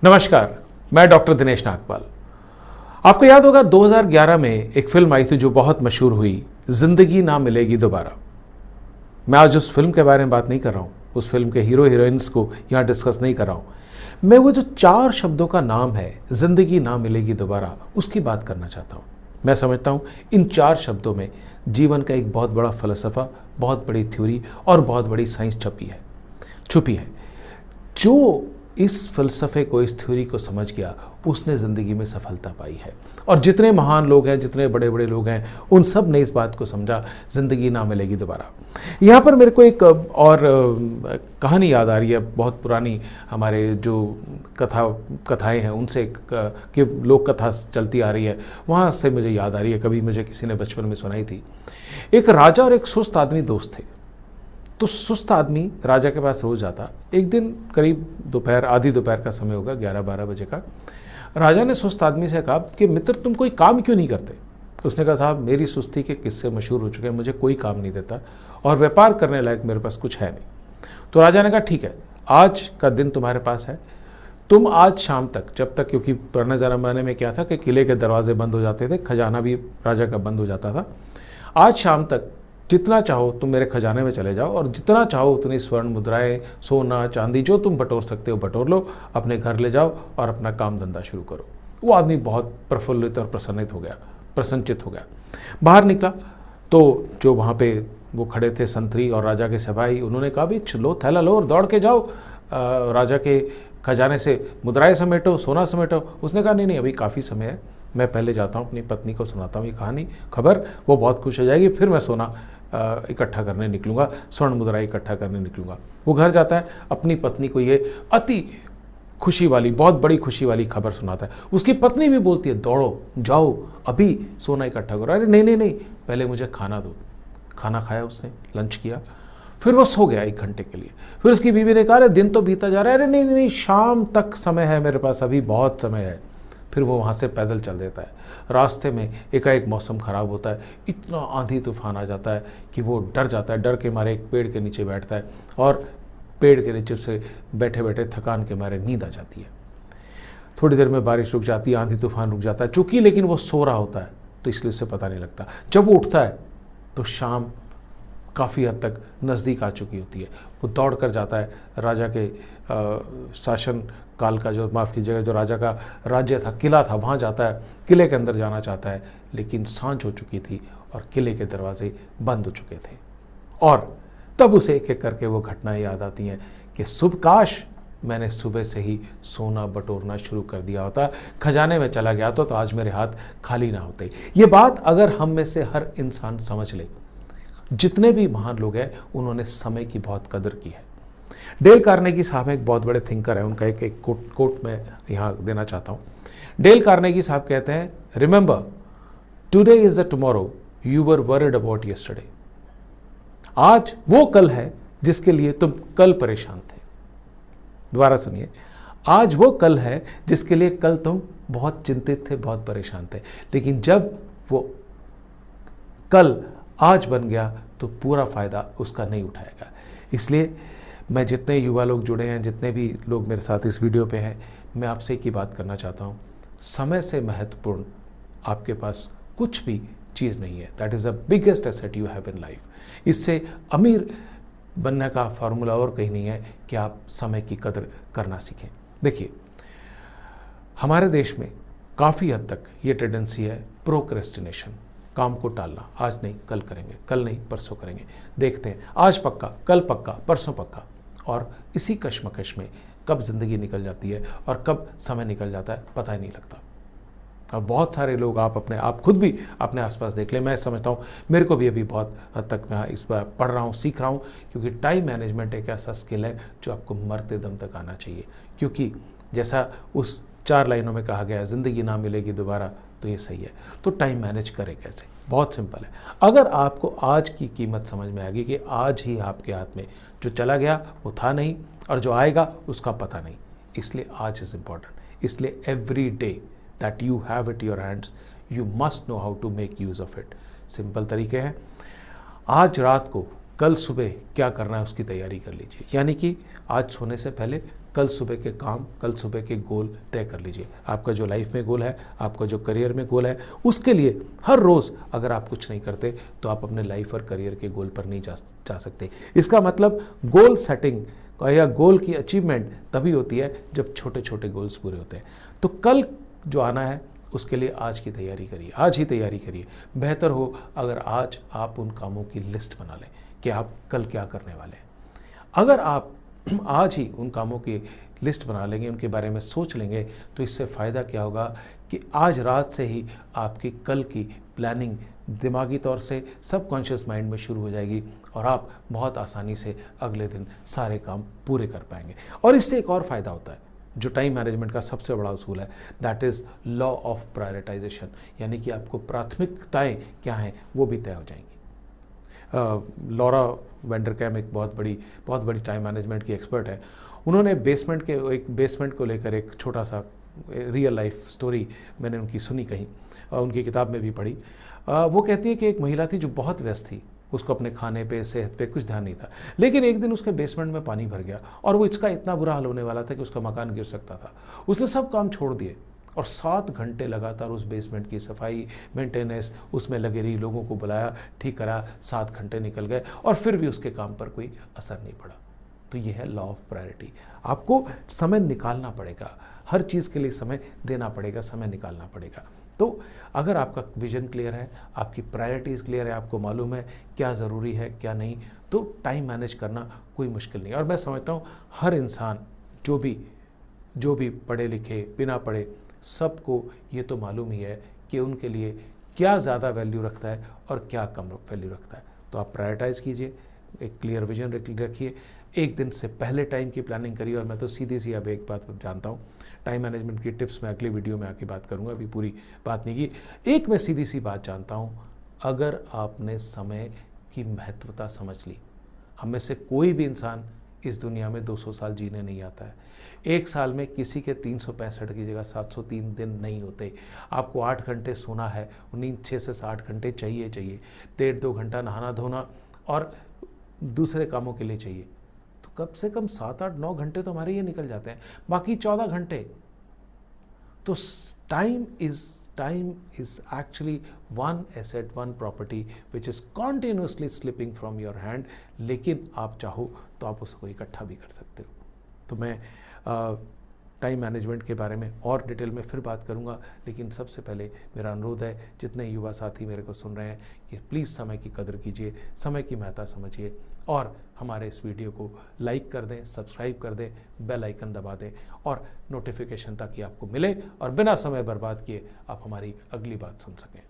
नमस्कार, मैं डॉक्टर दिनेश नागपाल। आपको याद होगा 2011 में एक फिल्म आई थी जो बहुत मशहूर हुई, जिंदगी ना मिलेगी दोबारा। मैं आज उस फिल्म के बारे में बात नहीं कर रहा हूँ, उस फिल्म के हीरो हीरोइंस को यहाँ डिस्कस नहीं कर रहा हूँ। मैं वो जो 4 शब्दों का नाम है, जिंदगी ना मिलेगी दोबारा, उसकी बात करना चाहता हूँ। मैं समझता हूँ इन 4 शब्दों में जीवन का एक बहुत बड़ा फलसफा, बहुत बड़ी थ्योरी और बहुत बड़ी साइंस छुपी है। जो इस फलसफे को, इस थ्योरी को समझ गया, उसने ज़िंदगी में सफलता पाई है। और जितने महान लोग हैं, जितने बड़े बड़े लोग हैं, उन सब ने इस बात को समझा, ज़िंदगी ना मिलेगी दोबारा। यहाँ पर मेरे को एक और कहानी याद आ रही है, बहुत पुरानी, हमारे जो कथाएं हैं उनसे कि लोक कथा चलती आ रही है, वहाँ से मुझे याद आ रही है। कभी मुझे किसी ने बचपन में सुनाई थी। एक राजा और एक सुस्त आदमी दोस्त थे। तो सुस्त आदमी राजा के पास रोज आता। एक दिन करीब दोपहर, आधी दोपहर का समय होगा, 11-12 बजे का। राजा ने सुस्त आदमी से कहा कि मित्र, तुम कोई काम क्यों नहीं करते? उसने कहा, साहब मेरी सुस्ती के किस्से मशहूर हो चुके हैं, मुझे कोई काम नहीं देता और व्यापार करने लायक मेरे पास कुछ है नहीं। तो राजा ने कहा, ठीक है, आज का दिन तुम्हारे पास है, तुम आज शाम तक, जब तक, क्योंकि पुराने ज़माने में क्या था कि किले के दरवाजे बंद हो जाते थे, खजाना भी राजा का बंद हो जाता था। आज शाम तक जितना चाहो तुम मेरे खजाने में चले जाओ और जितना चाहो उतनी स्वर्ण मुद्राएं, सोना चांदी जो तुम बटोर सकते हो बटोर लो, अपने घर ले जाओ और अपना काम धंधा शुरू करो। वो आदमी बहुत प्रफुल्लित और प्रसन्नचित हो गया। बाहर निकला तो जो वहाँ पे वो खड़े थे संतरी और राजा के सिपाही, उन्होंने कहा, भी लो थैला लो और दौड़ के जाओ, राजा के खजाने से मुद्राएं समेटो, सोना समेटो। उसने कहा, नहीं, अभी काफ़ी समय है, मैं पहले जाता हूँ, अपनी पत्नी को सुनाता हूँ ये कहानी, खबर, वो बहुत खुश हो जाएगी, फिर मैं सोना इकट्ठा करने निकलूँगा, स्वर्ण मुद्रा इकट्ठा करने निकलूँगा। वो घर जाता है, अपनी पत्नी को ये अति खुशी वाली, बहुत बड़ी खुशी वाली खबर सुनाता है। उसकी पत्नी भी बोलती है, दौड़ो जाओ, अभी सोना इकट्ठा करो। अरे नहीं, पहले मुझे खाना दो। खाना खाया उसने, लंच किया, फिर वो सो गया 1 घंटे के लिए। फिर उसकी बीवी ने कहा, अरे दिन तो बीता जा रहा है। अरे नहीं, शाम तक समय है मेरे पास, अभी बहुत समय है। फिर वो वहाँ से पैदल चल देता है। रास्ते में एकाएक मौसम ख़राब होता है, इतना आंधी तूफान आ जाता है कि वो डर जाता है। डर के मारे एक पेड़ के नीचे बैठता है और पेड़ के नीचे से बैठे बैठे थकान के मारे नींद आ जाती है। थोड़ी देर में बारिश रुक जाती है, आंधी तूफान रुक जाता है। चूँकि लेकिन वो सो रहा होता है तो इसलिए उसे पता नहीं लगता। जब वो उठता है तो शाम काफ़ी हद तक नज़दीक आ चुकी होती है। वो दौड़ कर जाता है राजा के शासन काल का, जो माफ़ कीजिएगा, जो राजा का राज्य था, किला था, वहाँ जाता है। किले के अंदर जाना चाहता है, लेकिन सांझ हो चुकी थी और किले के दरवाजे बंद हो चुके थे। और तब उसे एक एक करके वो घटनाएं याद आती हैं कि शुभ काश मैंने सुबह से ही सोना बटोरना शुरू कर दिया होता, खजाने में चला गया तो आज मेरे हाथ खाली ना होते। ये बात अगर हम में से हर इंसान समझ ले, जितने भी महान लोग हैं उन्होंने समय की बहुत कदर की है। डेल कार्नेगी साहब एक बहुत बड़े थिंकर है, उनका एक कोट मैं यहाँ देना चाहता हूँ। डेल कार्नेगी साहब कहते हैं, remember today is the tomorrow you were worried about yesterday. आज वो कल है जिसके लिए तुम कल परेशान थे। दोबारा सुनिए, आज वो कल है जिसके लिए कल तुम बहुत चिंतित थे, बहुत परेशान थे, लेकिन जब वो कल आज बन गया तो पूरा फायदा उसका नहीं उठाएगा। इसलिए मैं जितने युवा लोग जुड़े हैं, जितने भी लोग मेरे साथ इस वीडियो पे हैं, मैं आपसे एक ही बात करना चाहता हूँ, समय से महत्वपूर्ण आपके पास कुछ भी चीज़ नहीं है। That is the biggest asset you have in life. इससे अमीर बनने का फार्मूला और कहीं नहीं है कि आप समय की कदर करना सीखें। देखिए, हमारे देश में काफ़ी हद तक ये टेंडेंसी है प्रोक्रेस्टिनेशन, काम को टालना। आज नहीं कल करेंगे, कल नहीं परसों करेंगे, देखते हैं, आज पक्का, कल पक्का, परसों पक्का। और इसी कश्मकश में कब ज़िंदगी निकल जाती है और कब समय निकल जाता है पता ही नहीं लगता। और बहुत सारे लोग, आप खुद भी अपने आसपास देख लें। मैं समझता हूँ मेरे को भी अभी बहुत हद तक मैं इस पर पढ़ रहा हूँ, सीख रहा हूँ, क्योंकि टाइम मैनेजमेंट एक ऐसा स्किल है जो आपको मरते दम तक आना चाहिए। क्योंकि जैसा उस 4 लाइनों में कहा गया है, ज़िंदगी ना मिलेगी दोबारा, तो ये सही है। तो टाइम मैनेज करें कैसे? बहुत सिंपल है। अगर आपको आज की कीमत समझ में आ गई कि आज ही आपके हाथ में जो चला गया वो था नहीं और जो आएगा उसका पता नहीं, इसलिए आज इज़ इम्पॉर्टेंट। इसलिए every that you have it your hands, you must know how to make use of it. Simple तरीके हैं, आज रात को कल सुबह क्या करना है उसकी तैयारी कर लीजिए। यानी कि आज सोने से पहले कल सुबह के काम, कल सुबह के गोल तय कर लीजिए। आपका जो लाइफ में गोल है, आपका जो करियर में गोल है, उसके लिए हर रोज़ अगर आप कुछ नहीं करते तो आप अपने लाइफ और करियर के गोल पर नहीं जा सकते। इसका मतलब गोल सेटिंग या गोल की अचीवमेंट तभी होती है जब छोटे छोटे गोल्स पूरे होते हैं। तो कल जो आना है उसके लिए आज की तैयारी करिए, आज ही तैयारी करिए। बेहतर हो अगर आज आप उन कामों की लिस्ट बना लें कि आप कल क्या करने वाले हैं। अगर आप आज ही उन कामों की लिस्ट बना लेंगे, उनके बारे में सोच लेंगे, तो इससे फ़ायदा क्या होगा कि आज रात से ही आपकी कल की प्लानिंग दिमागी तौर से सबकॉन्शियस माइंड में शुरू हो जाएगी और आप बहुत आसानी से अगले दिन सारे काम पूरे कर पाएंगे। और इससे एक और फ़ायदा होता है जो टाइम मैनेजमेंट का सबसे बड़ा उसूल है, that is law of prioritisation, यानी कि आपको प्राथमिकताएं क्या हैं वो भी तय हो जाएंगी। लॉरा वेंडरकैम एक बहुत बड़ी टाइम मैनेजमेंट की एक्सपर्ट है। उन्होंने बेसमेंट को लेकर एक छोटा सा रियल लाइफ स्टोरी मैंने उनकी सुनी कहीं, उनकी किताब में भी पढ़ी। वो कहती है कि एक महिला थी जो बहुत व्यस्त थी, उसको अपने खाने पे, सेहत पे कुछ ध्यान नहीं था, लेकिन एक दिन उसके बेसमेंट में पानी भर गया और वो इसका इतना बुरा हाल होने वाला था कि उसका मकान गिर सकता था। उसने सब काम छोड़ दिए और 7 घंटे लगातार उस बेसमेंट की सफाई, मेंटेनेंस उसमें लगे रही, लोगों को बुलाया, ठीक करा, 7 घंटे निकल गए और फिर भी उसके काम पर कोई असर नहीं पड़ा। तो ये है लॉ ऑफ प्रायोरिटी। आपको समय निकालना पड़ेगा, हर चीज़ के लिए समय देना पड़ेगा, समय निकालना पड़ेगा। तो अगर आपका विजन क्लियर है, आपकी प्रायोरिटीज़ क्लियर है, आपको मालूम है क्या ज़रूरी है क्या नहीं, तो टाइम मैनेज करना कोई मुश्किल नहीं। और मैं समझता हूँ हर इंसान जो भी पढ़े लिखे बिना पढ़े, सबको ये तो मालूम ही है कि उनके लिए क्या ज़्यादा वैल्यू रखता है और क्या कम वैल्यू रखता है। तो आप प्रायोरिटाइज़ कीजिए, एक क्लियर विजन रखिए, एक दिन से पहले टाइम की प्लानिंग करिए। और मैं तो सीधी सी अब एक बात जानता हूँ, टाइम मैनेजमेंट की टिप्स मैं अगली वीडियो में आके बात करूँगा, अभी पूरी बात नहीं की। एक मैं सीधी सी बात जानता हूँ, अगर आपने समय की महत्वता समझ ली, हम में से कोई भी इंसान इस दुनिया में 200 साल जीने नहीं आता है। एक साल में किसी के 365 की जगह 703 दिन नहीं होते। आपको 8 घंटे सोना है, नींद 6 से 8 घंटे चाहिए, 1.5-2 घंटा नहाना धोना और दूसरे कामों के लिए चाहिए। तो कम से कम 7-8-9 घंटे तो हमारे ये निकल जाते हैं, बाकी 14 घंटे। तो time is actually one asset, one property which is continuously slipping from your hand. लेकिन आप चाहो तो आप उसको इकट्ठा भी कर सकते हो। तो मैं टाइम मैनेजमेंट के बारे में और डिटेल में फिर बात करूंगा, लेकिन सबसे पहले मेरा अनुरोध है, जितने युवा साथी मेरे को सुन रहे हैं, कि प्लीज़ समय की कदर कीजिए, समय की महत्ता समझिए और हमारे इस वीडियो को लाइक कर दें, सब्सक्राइब कर दें, बेल आइकन दबा दें और नोटिफिकेशन ताकि आपको मिले और बिना समय बर्बाद किए आप हमारी अगली बात सुन सकें।